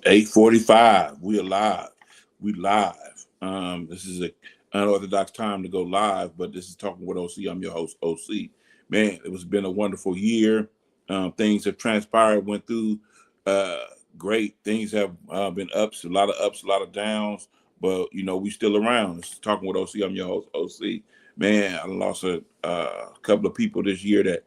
8:45. We alive. We live. This is a unorthodox time to go live, but this is Talking with OC. I'm your host, OC. Man, it was been a wonderful year. Things have transpired, went through uh, great. Things have been ups, a lot of downs, but we still around. This is Talking with OC. I'm your host, OC. Man, I lost a couple of people this year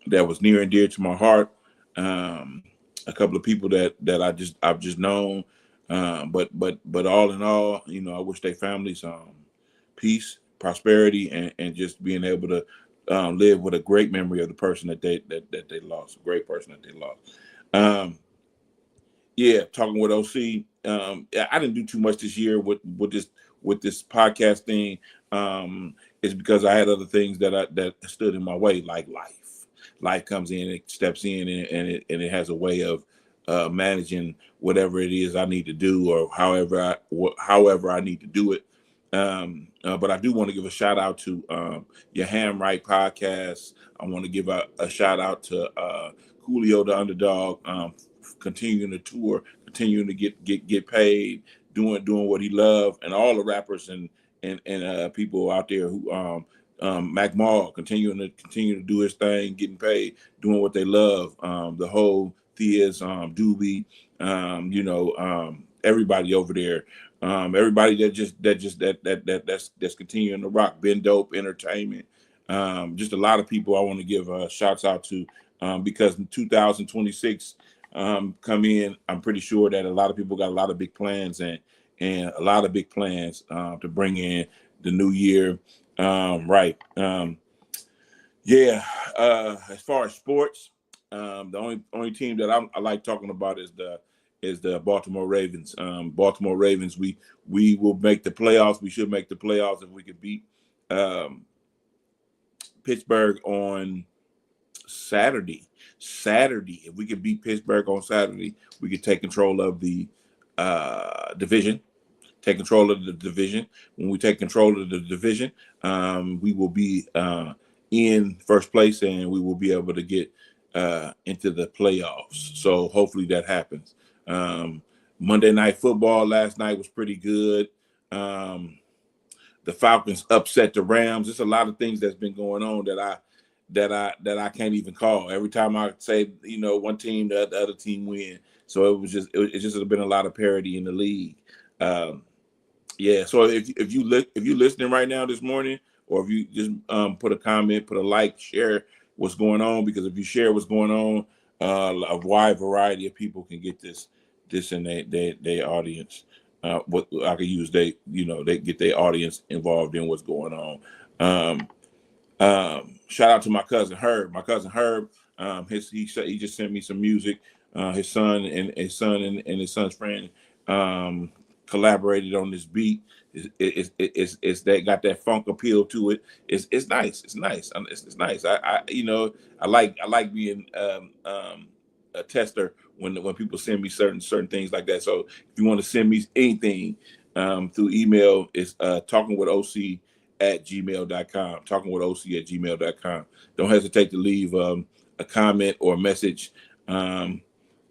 that was near and dear to my heart. A couple of people that I've just known, but all in all, I wish their families peace, prosperity, and just being able to live with a great memory of the person that they lost, a great person that they lost. Um, yeah, talking with OC. I didn't do too much this year with this podcast thing. It's because I had other things that stood in my way, like life. Life comes in, it steps in, and it has a way of managing whatever it is I need to do, or however I need to do it. But I do want to give a shout out to your Ham Right podcast. I want to give a shout out to Julio the Underdog, continuing to tour, continuing to get paid, doing what he loves, and all the rappers and people out there who Mac Mall continue to do his thing, getting paid, doing what they love. The whole Theas, Doobie, everybody over there, everybody that's continuing to rock, Ben Dope Entertainment. Just a lot of people I want to give shouts out to, because in 2026 come in. I'm pretty sure that a lot of people got a lot of big plans and a lot of big plans to bring in the new year. Right. Yeah. As far as sports, the only team that I like talking about is the Baltimore Ravens. Baltimore Ravens. We will make the playoffs. We should make the playoffs if we could beat um, Pittsburgh on Saturday. Saturday, if we could beat Pittsburgh on Saturday, we could take control of the division. Take control of the division. When we take control of the division, we will be in first place, and we will be able to get into the playoffs. So hopefully that happens. Monday Night Football last night was pretty good. The Falcons upset the Rams. There's a lot of things that's been going on that I can't even call. Every time I say, one team, the other team win. So it's just been a lot of parity in the league. Um, yeah. So if you listening right now this morning, or if you just put a comment, put a like, share what's going on, because if you share what's going on, a wide variety of people can get this in their audience. What I could use, they get their audience involved in what's going on. Um, Shout out to my cousin Herb. My cousin Herb, he just sent me some music. His son and his son's friend um, collaborated on this beat. It's that got that funk appeal to it. It's nice. It's nice. It's nice. I like being a tester when people send me certain things like that. So if you want to send me anything through email, it's talking with OC at gmail.com, talking with OC at gmail.com. Don't hesitate to leave a comment or a message in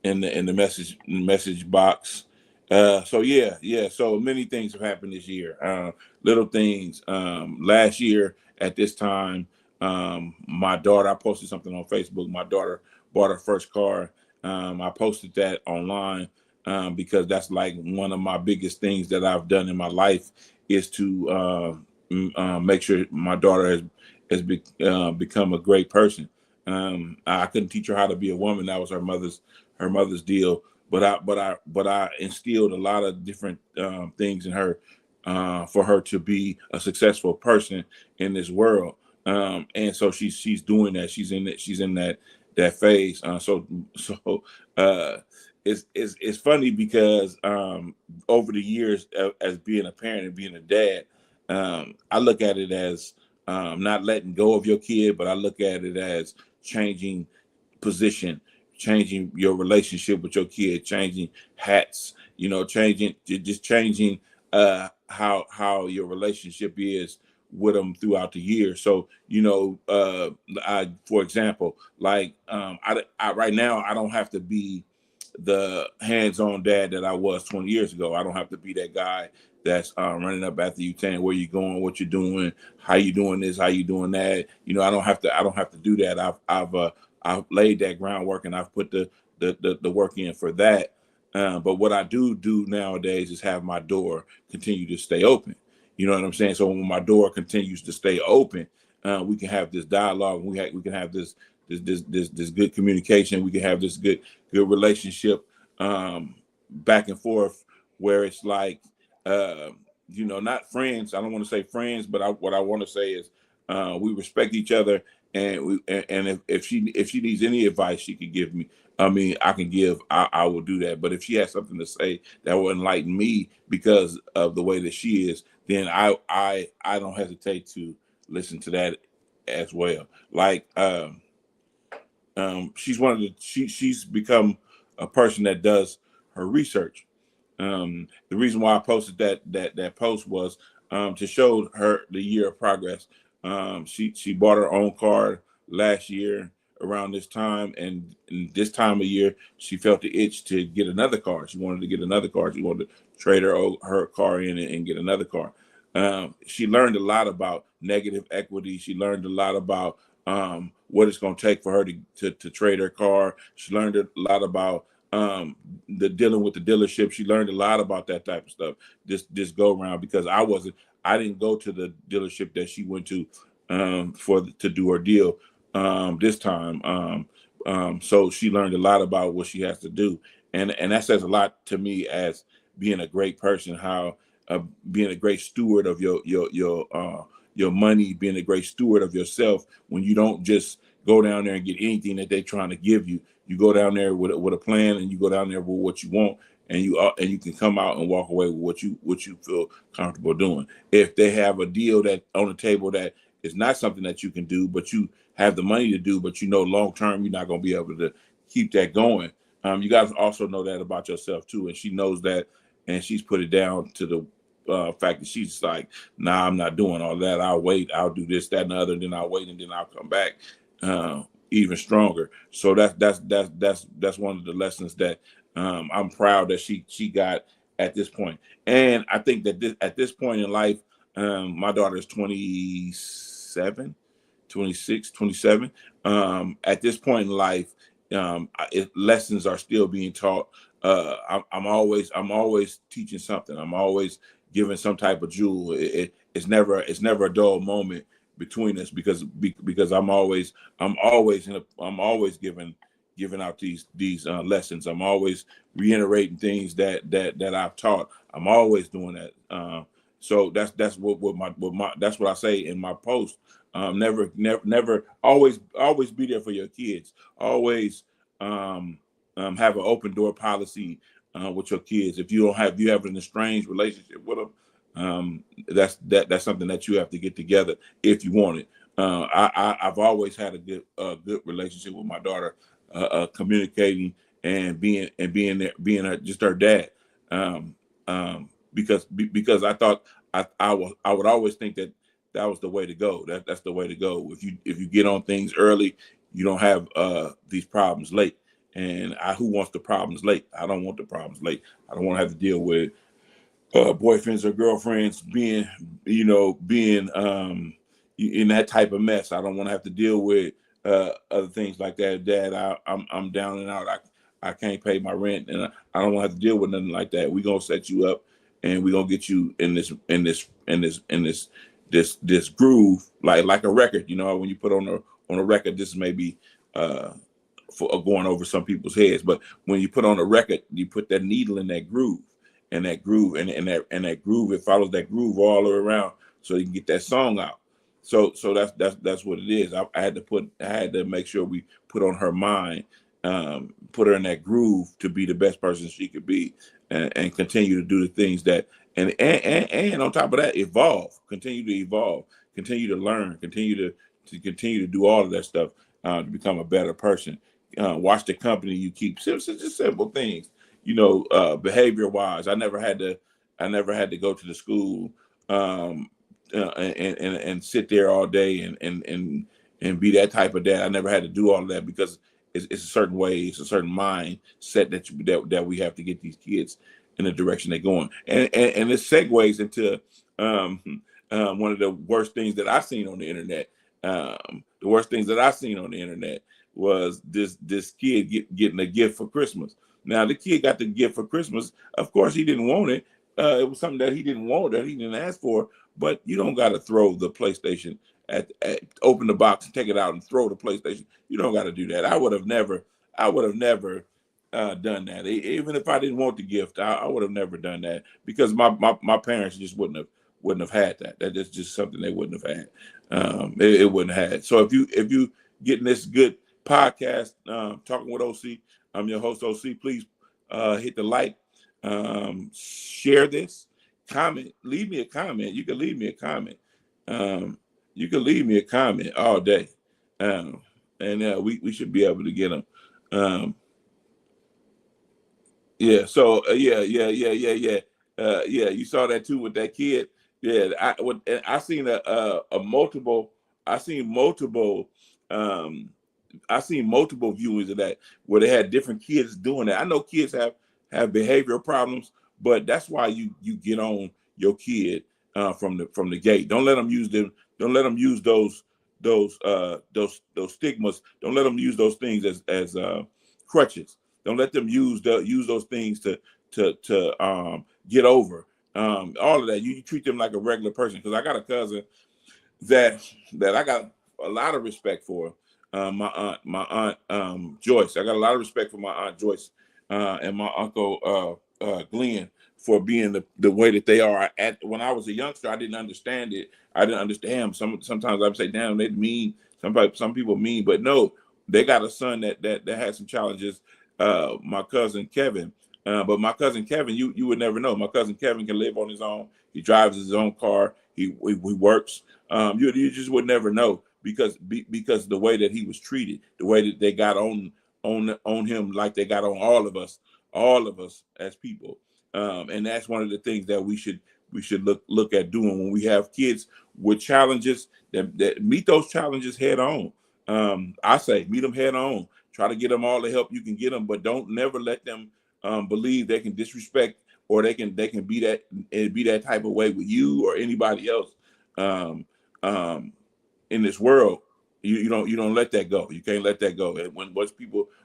the message box. So yeah. So many things have happened this year. Little things. Last year at this time, my daughter. I posted something on Facebook. My daughter bought her first car. I posted that online because that's like one of my biggest things that I've done in my life is to make sure my daughter has become a great person. I couldn't teach her how to be a woman. That was her mother's deal. But I instilled a lot of different things in her for her to be a successful person in this world. And so she's doing that. She's in that phase. So uh, it's funny because over the years as being a parent and being a dad, I look at it as not letting go of your kid, but I look at it as changing position, changing your relationship with your kid, changing hats, changing how your relationship is with them throughout the year. So for example, like I right now I don't have to be the hands-on dad that I was 20 years ago. I don't have to be that guy that's running up after you, saying where you going, what you're doing, how you doing this, how you doing that. I don't have to do that. I've laid that groundwork, and I've put the work in for that. But what I do nowadays is have my door continue to stay open. You know what I'm saying? So when my door continues to stay open, we can have this dialogue. We can have this good communication. We can have this good relationship, back and forth, where it's like, not friends. I don't want to say friends, but what I want to say is, we respect each other, and if she needs any advice she could give me, I mean, I can give. I will do that. But if she has something to say that will enlighten me because of the way that she is, then I don't hesitate to listen to that as well. Like, she's become a person that does her research. The reason why I posted that post was, to show her the year of progress. She bought her own car last year around this time, and this time of year she felt the itch to get another car. She wanted to get another car. She wanted to trade her car in and get another car. She learned a lot about negative equity. She learned a lot about what it's going to take for her to trade her car. She learned a lot about the dealing with the dealership. She learned a lot about that type of stuff this go around, because I didn't go to the dealership that she went to to do her deal this time. So she learned a lot about what she has to do, and that says a lot to me as being a great person. How being a great steward of your money, being a great steward of yourself, when you don't just go down there and get anything that they're trying to give you. You go down there with a plan, and you go down there with what you want, and you can come out and walk away with what you feel comfortable doing. If they have a deal that on the table that is not something that you can do, but you have the money to do, but long term you're not going to be able to keep that going. You guys also know that about yourself too, and she knows that, and she's put it down to the fact that she's like, nah, I'm not doing all that. I'll wait. I'll do this, that, and the other. Then I'll wait, and then I'll come back even stronger. So that's one of the lessons that I'm proud that she got at this point. And I think that at this point in life, my daughter is 27, 26, 27. At this point in life, lessons are still being taught. I'm always teaching something. I'm always giving some type of jewel. It's never a dull moment between us, because I'm always giving out these lessons. I'm always reiterating things that I've taught. I'm always doing that. So that's that's what I say in my post. Never always be there for your kids. Always have an open door policy with your kids. If you have an estranged relationship with them, that's something that you have to get together if you want it. I've always had a good relationship with my daughter, communicating and being there, being just her dad. Because I thought I would always think that was the way to go. That's the way to go. If you get on things early, you don't have these problems late. And who wants the problems late? I don't want the problems late. I don't want to have to deal with boyfriends or girlfriends being in that type of mess. I don't want to have to deal with other things like that. Dad, I'm down and out. I can't pay my rent, and I don't want to have to deal with nothing like that. We're gonna set you up, and we're gonna get you in this groove, like a record. When you put on a record, this may be for going over some people's heads, but when you put on a record, you put that needle in that groove, and that groove, and that groove, it follows that groove all the way around, so you can get that song out. So that's what it is. I had to make sure we put on her mind, put her in that groove to be the best person she could be, and continue to do the things that, and on top of that, continue to evolve, continue to learn, continue to do all of that stuff to become a better person. Watch the company you keep. Just simple things, behavior wise. I never had to go to the school and sit there all day and be that type of dad. I never had to do all of that because it's a certain way, it's a certain mindset that we have to get these kids in the direction they're going. And this segues into one of the worst things that I've seen on the internet. The worst things that I've seen on the internet was this kid getting a gift for Christmas. Now the kid got the gift for Christmas. Of course, he didn't want it. It was something that he didn't want, that he didn't ask for. But you don't got to throw the PlayStation open the box and take it out and throw the PlayStation. You don't got to do that. I would have never done that. Even if I didn't want the gift, I would have never done that, because my parents just wouldn't have had that. That is just something they wouldn't have had. It wouldn't have had. So if you getting this good podcast, Talking with OC, I'm your host OC. Please hit the like, share this, comment, leave me a comment. You can leave me a comment. You can leave me a comment all day, and we should be able to get them. Yeah. So yeah. You saw that too with that kid. Yeah. I seen a multiple. I seen multiple. I seen multiple viewings of that where they had different kids doing that. I know kids have behavioral problems, but that's why you get on your kid from the gate. Don't let them use them. Don't let them use those stigmas. Don't let them use those things as crutches. Don't let them use those things to get over all of that. You treat them like a regular person. Because I got a cousin that I got a lot of respect for. My aunt Joyce. I got a lot of respect for my aunt Joyce and my uncle Glenn for being the way that they are. When I was a youngster, I didn't understand it. I didn't understand. Sometimes I would say, "Damn, they mean." Some people mean, but no, they got a son that had some challenges. My cousin Kevin, but my cousin Kevin, you would never know. My cousin Kevin can live on his own. He drives his own car. He works. You just would never know because the way that he was treated, the way that they got on him, like they got on all of us as people. And that's one of the things that we should look at doing when we have kids with challenges, that meet those challenges head on. I say meet them head on. Try to get them all the help you can get them, but don't never let them believe they can disrespect or they can be that type of way with you or anybody else in this world. You don't let that go. You can't let that go. And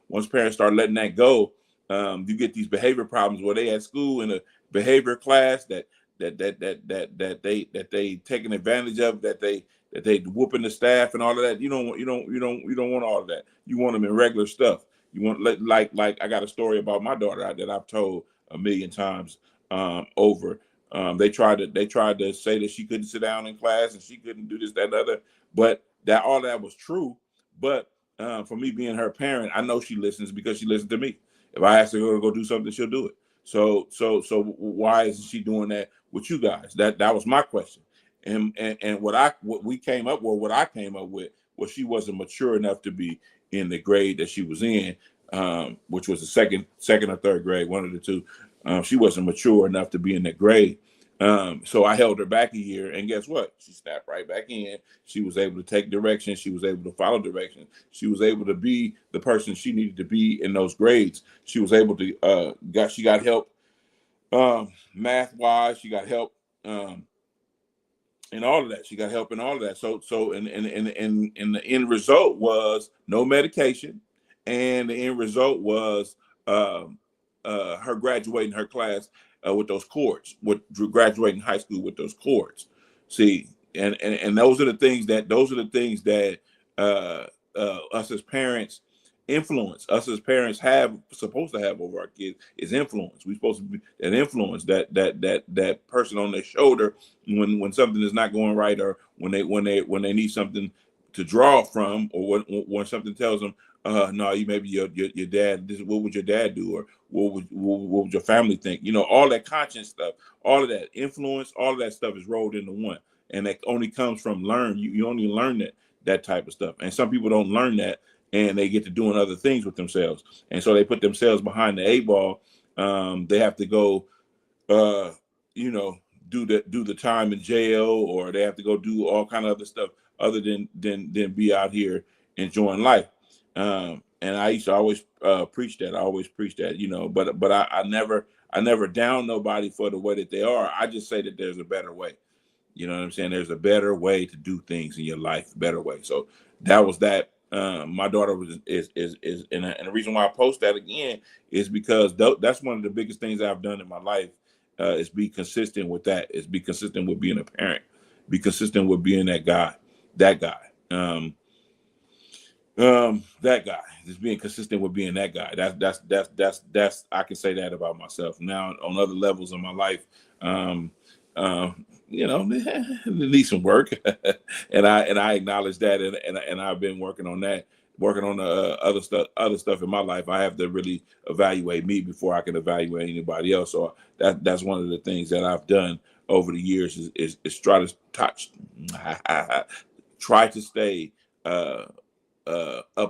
once parents start letting that go, you get these behavior problems where they at school in a behavior class that they taking advantage of, that they whooping the staff and all of that. You don't want all of that. You want them in regular stuff. You want like I got a story about my daughter that I've told a million times over. They tried to say that she couldn't sit down in class and she couldn't do this, that, and other, but that all that was true. But for me being her parent, I know she listens because she listens to me. If I ask her to go do something, she'll do it. So why isn't she doing that with you guys? That was my question. And what I came up with was she wasn't mature enough to be in the grade that she was in, which was the second or third grade, one of the two. She wasn't mature enough to be in that grade. So I held her back a year, and guess what? She snapped right back in. She was able to take direction. She was able to follow direction. She was able to be the person she needed to be in those grades. She was able to she got help math wise. She got help in all of that. She got help in all of that. So and the end result was no medication, and the end result was her graduating her class with those chords, with graduating high school with those chords. See, and those are the things that us as parents influence. Us as parents supposed to have over our kids is influence. We're supposed to be that influence, that person on their shoulder when something is not going right, or when they need something to draw from, or when something tells them, no, you maybe your dad. What would your dad do, or what would your family think? All that conscience stuff, all of that influence, all of that stuff is rolled into one, and that only comes from learn. You only learn that type of stuff, and some people don't learn that, and they get to doing other things with themselves, and so they put themselves behind the 8 ball. They have to go, do the time in jail, or they have to go do all kind of other stuff other than be out here enjoying life. I used to always preach that. I always preach that, but I never down nobody for the way that they are. I just say that there's a better way. You know what I'm saying? There's a better way to do things in your life, better way. So that was that. My daughter is and the reason why I post that again is because that's one of the biggest things I've done in my life, is be consistent with that. Is be consistent with being a parent, be consistent with being that guy, that guy. That guy, just being consistent with being that guy. That's I can say that about myself. Now on other levels of my life, need some work, and I acknowledge that, and I've been working on that, working on the other stuff in my life. I have to really evaluate me before I can evaluate anybody else. So that's one of the things that I've done over the years is try to try to stay up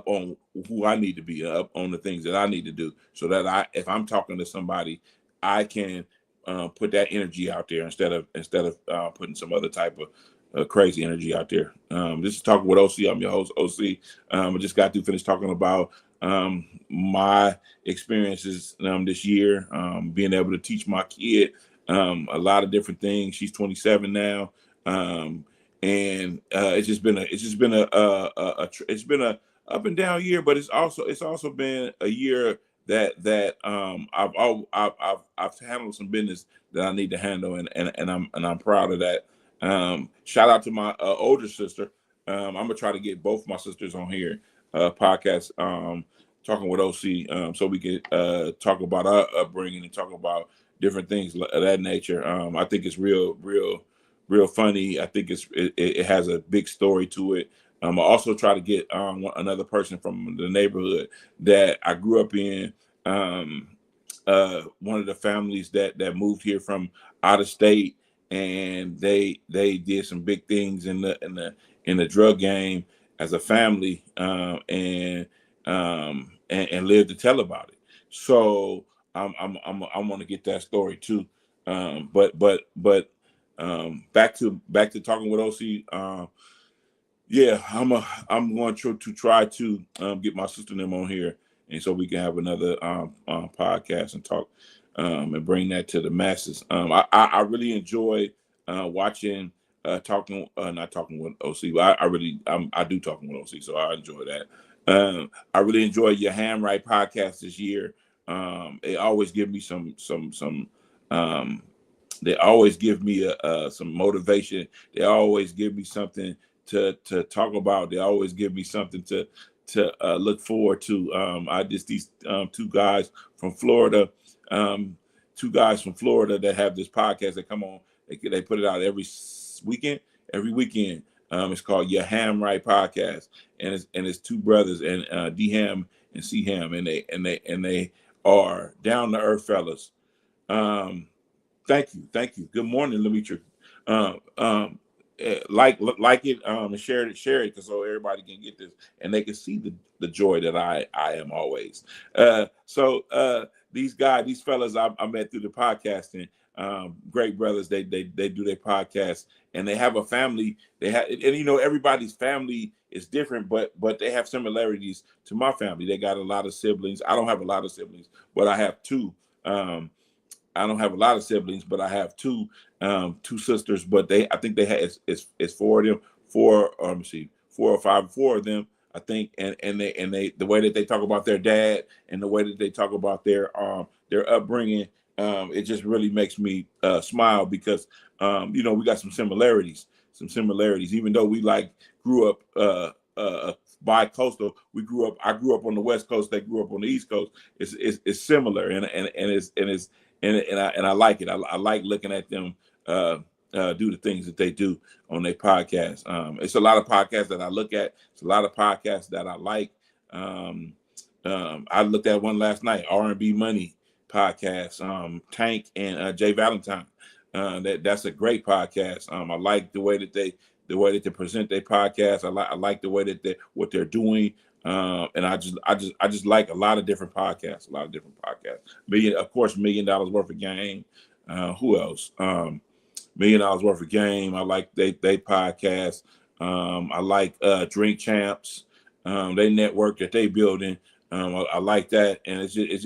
on who I need to be, up on the things that I need to do, so that if I'm talking to somebody, I can put that energy out there instead of putting some other type of crazy energy out there. This is Talking with OC. I'm your host, OC. I just got to finish talking about my experiences this year, being able to teach my kid a lot of different things. She's 27 now. And it's been a up and down year, but it's also been a year that I've handled some business that I need to handle, and I'm proud of that. Shout out to my older sister. I'm gonna try to get both my sisters on here podcast, Talking with OC, so we can talk about our upbringing and talk about different things of that nature. I think it's real funny. I think it has a big story to it. I also try to get another person from the neighborhood that I grew up in. One of the families that moved here from out of state, and they did some big things in the drug game as a family, and lived to tell about it. So I want to get that story too. But back to Talking with OC. Yeah, I'm going to try to get my sister and them on here, and so we can have another podcast and talk, and bring that to the masses. I really enjoy watching not talking with OC, but I do Talking with OC, so I enjoy that. I really enjoy your Ham Right podcast this year. They always give me some they always give me some motivation. They always give me something to talk about. They always give me something to look forward to. These two guys from Florida, that have this podcast that come on. They put it out every weekend. It's called Your Ham Right Podcast, and it's two brothers, and D Ham and C Ham, and they are down to earth fellas. Thank you. Good morning, Demetri. Like it, and share it, because so everybody can get this and they can see the joy that I am always. So these fellas I met through the podcasting, great brothers. They do their podcast, and they have a family. Everybody's family is different, but they have similarities to my family. They got a lot of siblings. I don't have a lot of siblings, but I have two. I don't have a lot of siblings, but I have two sisters. But I think they have it's four of them. Four of them, I think. And they the way that they talk about their dad and the way that they talk about their upbringing, it just really makes me smile, because we got some similarities. Even though we grew up bi-coastal. I grew up on the West Coast. They grew up on the East Coast. It's similar, and I like it. I like looking at them do the things that they do on their podcast. It's a lot of podcasts that I look at. It's a lot of podcasts that I like. I looked at one last night, R&B Money podcast, Tank and Jay Valentine. That's a great podcast. I like the way that they present their podcast. I like the way that what they're doing. And I just like a lot of different podcasts. $1 million worth of game. Who else? $1 million worth of game. I like they podcast. I like Drink Champs. They network that they building. I like that, and it's just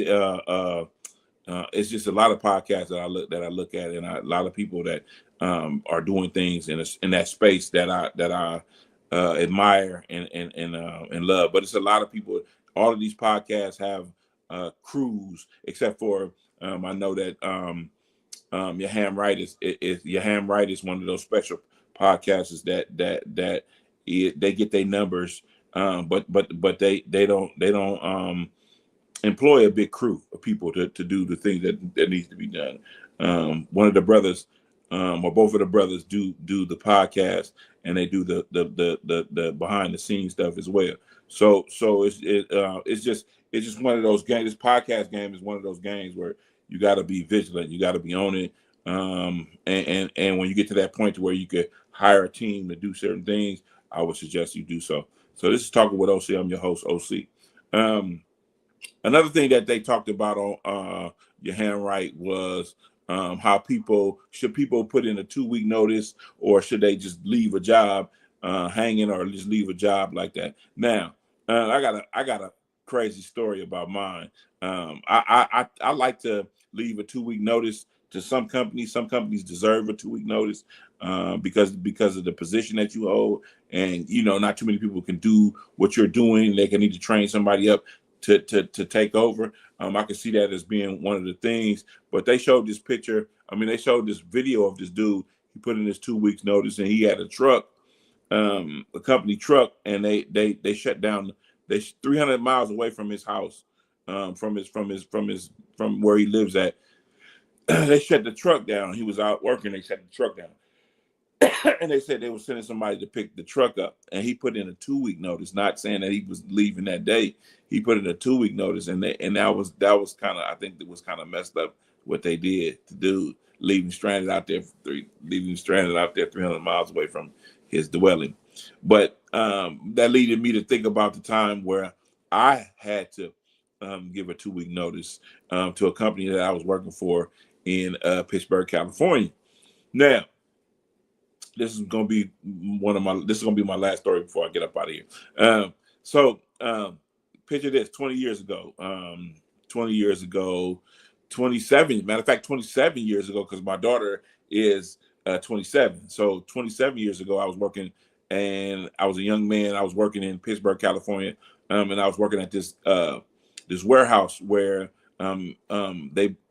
a lot of podcasts that I look at, and a lot of people that are doing things in that space that I admire and love. But it's a lot of people. All of these podcasts have crews, except for I know that Yaham Wright is Yaham Wright is one of those special podcasters they get their numbers, but they don't employ a big crew of people to do the things that needs to be done. One of the brothers, or both of the brothers, do the podcast, and they do the behind the scenes stuff as well. So it's just one of those games. This podcast game is one of those games where you got to be vigilant. You got to be on it. And when you get to that point to where you could hire a team to do certain things, I would suggest you do so. So this is Talking with OC. I'm your host, OC. Another thing that they talked about on Your Hand Right was how people put in a 2-week notice, or should they just leave a job hanging, or just leave a job like that. Now, I got a crazy story about mine. I like to leave a 2-week notice to some companies. Some companies deserve a 2-week notice because of the position that you hold, and not too many people can do what you're doing. They can need to train somebody up to take over. I can see that as being one of the things. But they showed this picture. They showed this video of this dude. He put in his 2 weeks notice, and he had a truck, a company truck, and they shut down. They 300 miles away from his house, from where he lives at. They shut the truck down. He was out working. They shut the truck down. And they said they were sending somebody to pick the truck up, and he put in a 2-week notice, not saying that he was leaving that day. He put in a 2-week notice, and that was kind of, I think it was kind of messed up what they did to do, leaving stranded out there 300 miles away from his dwelling. But that leaded me to think about the time where I had to give a 2-week notice to a company that I was working for in Pittsburgh, California. Now, this is gonna be my last story before I get up out of here. So picture this: 20 years ago, 27. Matter of fact, 27 years ago, because my daughter is 27. So 27 years ago, I was working, and I was a young man. I was working in Pittsburgh, California, and I was working at this warehouse where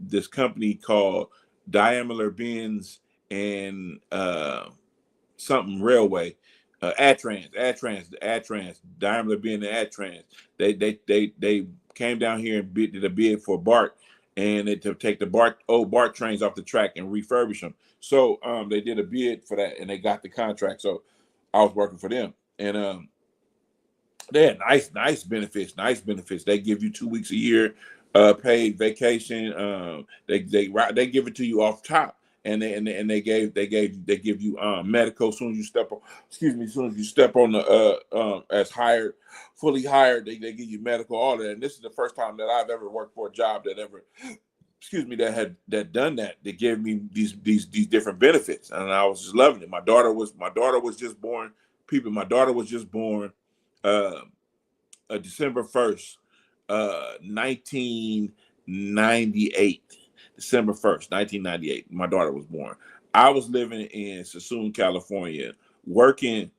this company called Daimler Benz and something railway, Adtrans, Daimler being the Adtrans. They came down here and did a bid for BART, and to take the old BART trains off the track and refurbish them. So they did a bid for that, and they got the contract. So I was working for them, and they had nice benefits. They give you 2 weeks a year, paid vacation. They give it to you off top. And they give you medical as soon as you step on the as hired, fully hired, they give you medical, all that. And this is the first time that I've ever worked for a job that done that. They gave me these different benefits, and I was just loving it. My daughter was just born. My daughter was just born December 1st, 1998. December 1st, 1998, my daughter was born. I was living in Sassoon, California, working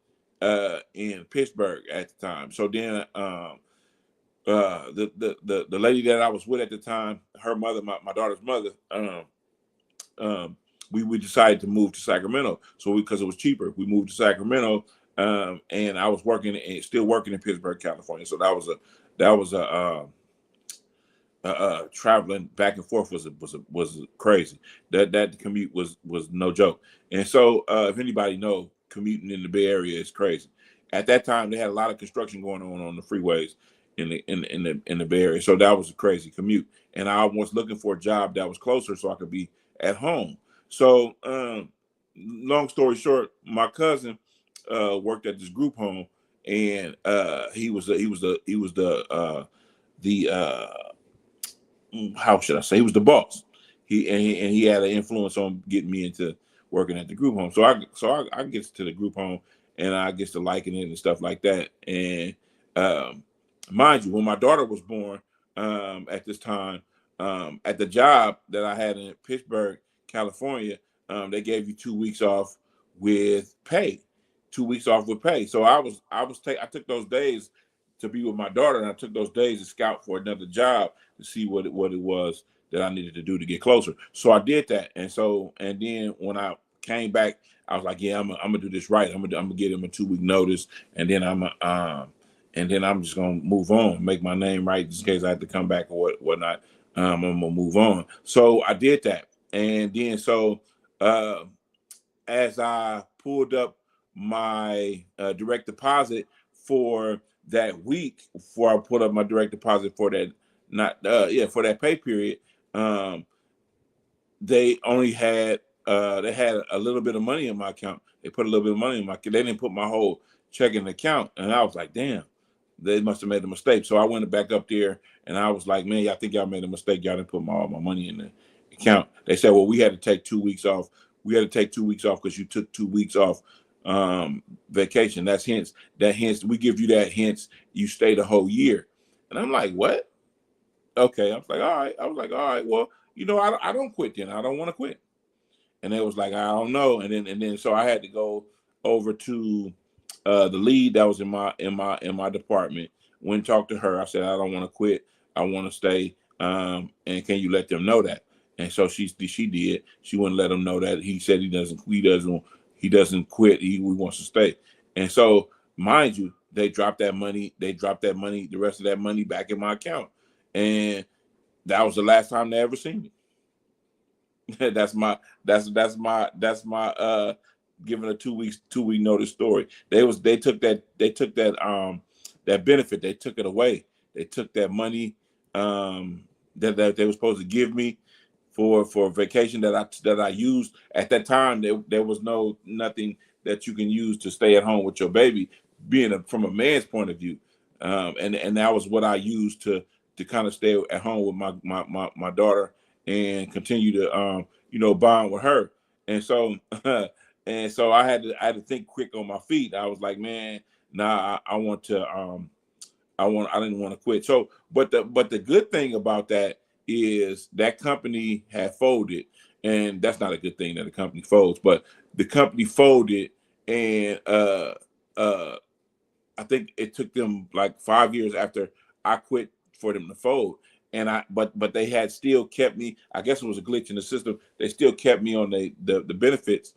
in Pittsburgh at the time. So then the lady that I was with at the time, her mother, my daughter's mother, we decided to move to Sacramento. So because it was cheaper, we moved to Sacramento, and I was still working in Pittsburgh, California. So that was a traveling back and forth was crazy. That commute was no joke. And so if anybody know, commuting in the Bay Area is crazy. At that time, they had a lot of construction going on the freeways in the Bay Area. So that was a crazy commute. And I was looking for a job that was closer so I could be at home. So long story short, my cousin worked at this group home, and he was how should I say? He was the boss. He had an influence on getting me into working at the group home. So I get to the group home, and I get to liking it and stuff like that. And mind you, when my daughter was born, at this time, at the job that I had in Pittsburgh, California, they gave you 2 weeks off with pay, 2 weeks off with pay. So I took those days to be with my daughter, and I took those days to scout for another job to see what it was that I needed to do to get closer. So I did that, and then when I came back, I was like, yeah, I'm gonna do this right. I'm gonna get him a 2 week notice, and then I'm just gonna move on, make my name right, just in case I have to come back or whatnot. I'm gonna move on. So I did that, and then uh, as I pulled up my direct deposit for that week, before I put up my direct deposit for that for that pay period, um, they only had they had a little bit of money in my account. They put a little bit of money in my account. They didn't put my whole checking account, and I was like, damn, they must have made a mistake. So I went back up there, and I was like, man, I think y'all made a mistake. Y'all didn't put all my money in the account. They said, well, we had to take 2 weeks off. We had to take 2 weeks off because you took 2 weeks off vacation. Hence we give you that, hence you stay the whole year. And I'm like, what? Okay. I was like, all right, well, I don't quit then. I don't want to quit. And it was like, I don't know. And then so I had to go over to the lead that was in my department. Went and talked to her. I said, I don't want to quit. I want to stay. And can you let them know that? And so she did. She wouldn't let him know that. He said he doesn't quit. He wants to stay. And so, mind you, they dropped that money. The rest of that money back in my account. And that was the last time they ever seen me. that's my giving a 2 week notice story. They took that benefit. They took it away. They took that money that they were supposed to give me for vacation that I used at that time. There was nothing that you can use to stay at home with your baby, from a man's point of view, and that was what I used to kind of stay at home with my daughter and continue to bond with her. And so and so I had to think quick on my feet. I was like, man, nah, I didn't want to quit. So but the good thing about that is that company had folded, and that's not a good thing that a company folds, but the company folded, and I think it took them like 5 years after I quit for them to fold. But they had still kept me. I guess it was a glitch in the system. They still kept me on the benefits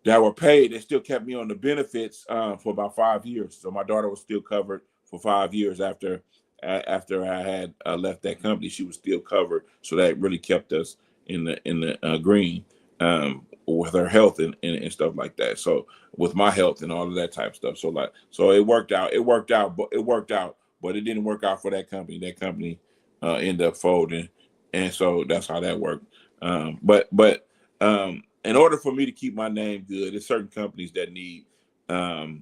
that were paid. They still kept me on the benefits for about 5 years. So my daughter was still covered for 5 years after I had left that company. She was still covered. So that really kept us in the green with her health and stuff like that. So with my health and all of that type of stuff. So it worked out. But it didn't work out for that company. That company ended up folding, and so that's how that worked. But in order for me to keep my name good, there's certain companies that need a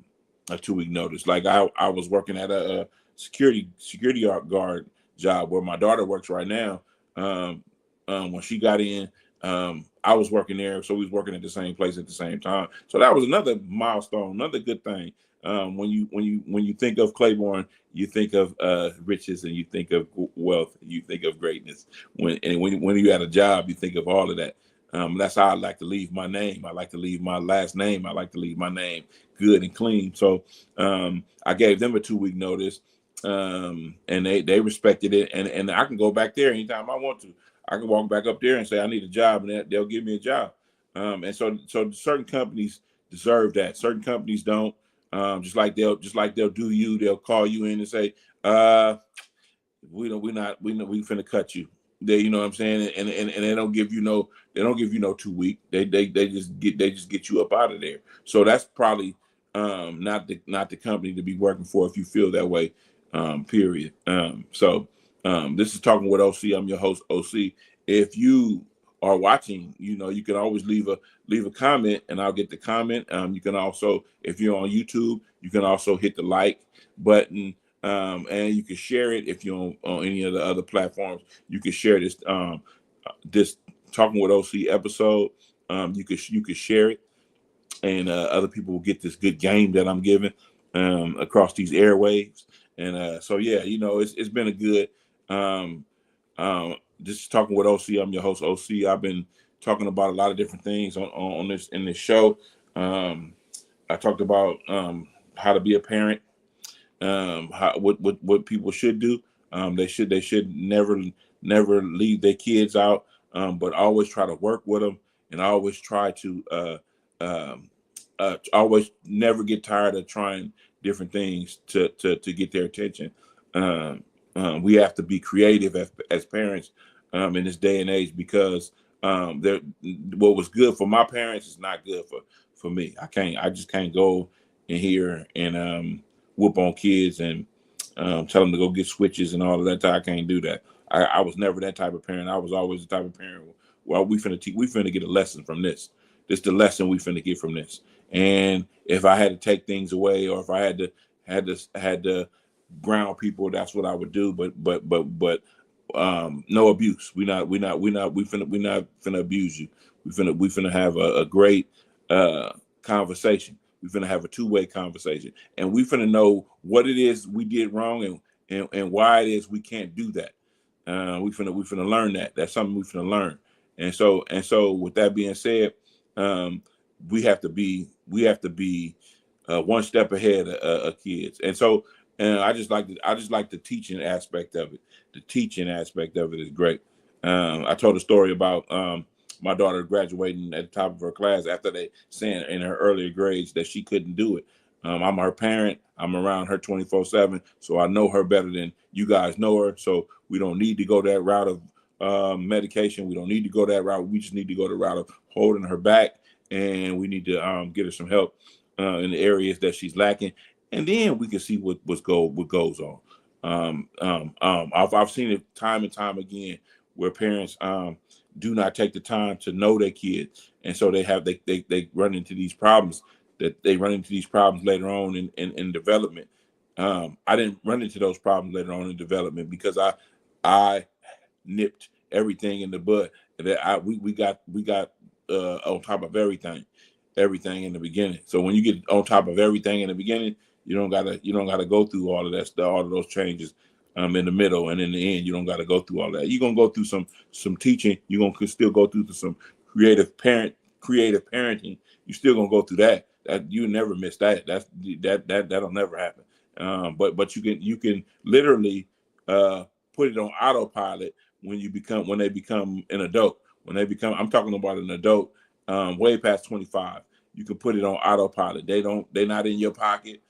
2 week notice. Like I was working at a security guard job where my daughter works right now. When she got in, I was working there, so we was working at the same place at the same time. So that was another milestone, another good thing. When you think of Claiborne, you think of riches, and you think of wealth, and you think of greatness. When you had a job, you think of all of that. That's how I like to leave my name. I like to leave my last name. I like to leave my name good and clean. So I gave them a 2 week notice, and they respected it. And I can go back there anytime I want to. I can walk back up there and say I need a job, and they'll give me a job. And so certain companies deserve that. Certain companies don't. Just like they'll do you. They'll call you in and say, we finna cut you. You know what I'm saying? And they don't give you no 2 week. They just get you up out of there. So that's probably not the company to be working for if you feel that way. Period. This is Talking with OC. I'm your host, OC. If you are watching, you can always leave a comment, and I'll get the comment. You can also, if you're on YouTube, you can also hit the like button, and you can share it. If you're on any of the other platforms, you can share this Talking with OC episode. You could share it, and other people will get this good game that I'm giving across these airwaves. So yeah, it's been a good. Um, just talking with OC. I'm your host, OC. I've been talking about a lot of different things on this in this show. I talked about how to be a parent, what people should do. They should never leave their kids out, but always try to work with them, and always try to always never get tired of trying different things to get their attention. Um, we have to be creative as parents in this day and age, because what was good for my parents is not good for me. I just can't go in here and whoop on kids and tell them to go get switches and all of that. I can't do that. I was never that type of parent. I was always the type of parent. Well, we finna get a lesson from this. This the lesson we finna get from this. And if I had to take things away, or if I had to ground people, that's what I would do. But no abuse. We not finna abuse you. We finna have a great conversation. We finna have a two-way conversation, and we finna know what it is we did wrong, and why it is we can't do that. We finna learn that. That's something we finna learn. And so with that being said, um, we have to be one step ahead of kids. And I just like the teaching aspect of it. The teaching aspect of it is great. I told a story about my daughter graduating at the top of her class after they saying in her earlier grades that she couldn't do it. I'm her parent. I'm around her 24/7, so I know her better than you guys know her. So we don't need to go that route of medication. We don't need to go that route. We just need to go the route of holding her back, and we need to get her some help in the areas that she's lacking, and then we can see what goes on. I've seen it time and time again where parents do not take the time to know their kids, and so they run into these problems. That they run into these problems later on in development. I didn't run into those problems later on in development because I nipped everything in the bud. That we got on top of everything in the beginning. So when you get on top of everything in the beginning, you don't gotta go through all of that stuff, all of those changes in the middle, and in the end, you don't gotta go through all that. You're gonna go through some teaching. You're gonna still go through some creative parenting. You're still gonna go through that. That you never miss that. That'll never happen. But you can literally put it on autopilot when they become an adult. I'm talking about an adult way past 25. You can put it on autopilot. They're not in your pocket.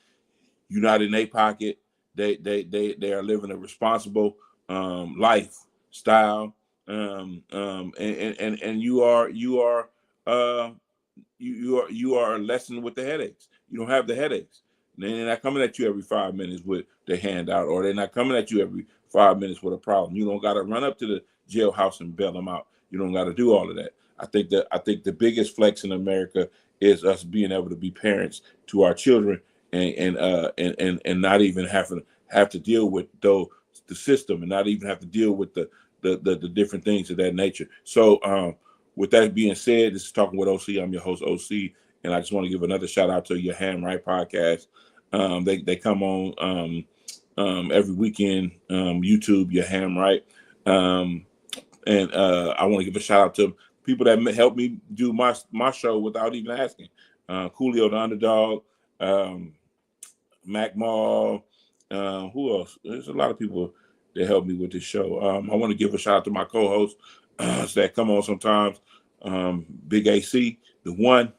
You're not in their pocket. They are living a responsible lifestyle. And uh, you are a lesson with the headaches. You don't have the headaches. They're not coming at you every 5 minutes with their hand out, or they're not coming at you every 5 minutes with a problem. You don't got to run up to the jailhouse and bail them out. You don't got to do all of that. I think the biggest flex in America is us being able to be parents to our children, and not even have to deal with the system, and not even have to deal with the different things of that nature. So with that being said, this is Talking with OC. I'm your host, OC, and I just want to give another shout out to your Ham Right podcast. They come on every weekend, YouTube, your Ham Right. And I want to give a shout out to people that helped me do my show without even asking. Coolio the Underdog, Mac Mall, who else? There's a lot of people that helped me with this show. I want to give a shout out to my co-hosts that come on sometimes. Big AC, the one,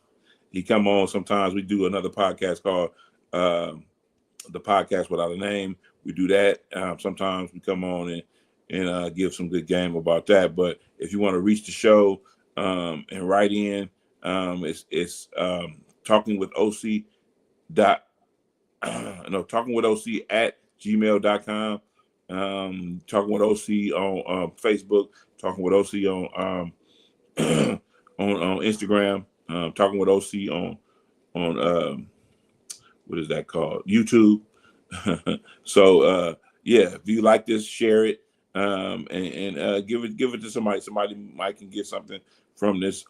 he come on sometimes. We do another podcast called The Podcast Without a Name. We do that. Sometimes we come on and give some good game about that. But if you want to reach the show and write in, it's talking with OC talking with OC at gmail.com. Talking with OC on Facebook, talking with OC on on Instagram, talking with OC on what is that called? YouTube. So yeah, if you like this, share it, and give it to somebody. Somebody might can get something from this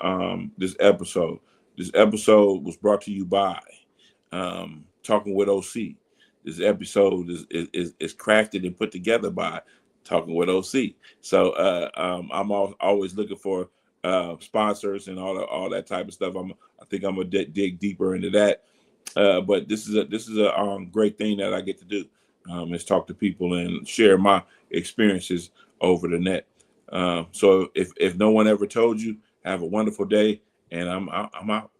episode. This episode was brought to you by Talking with OC. episode is crafted and put together by Talking with OC. So I'm always looking for sponsors and all that type of stuff. I think I'm gonna dig deeper into that. But this is a great thing that I get to do, is talk to people and share my experiences over the net. So if no one ever told you, have a wonderful day, and I'm out.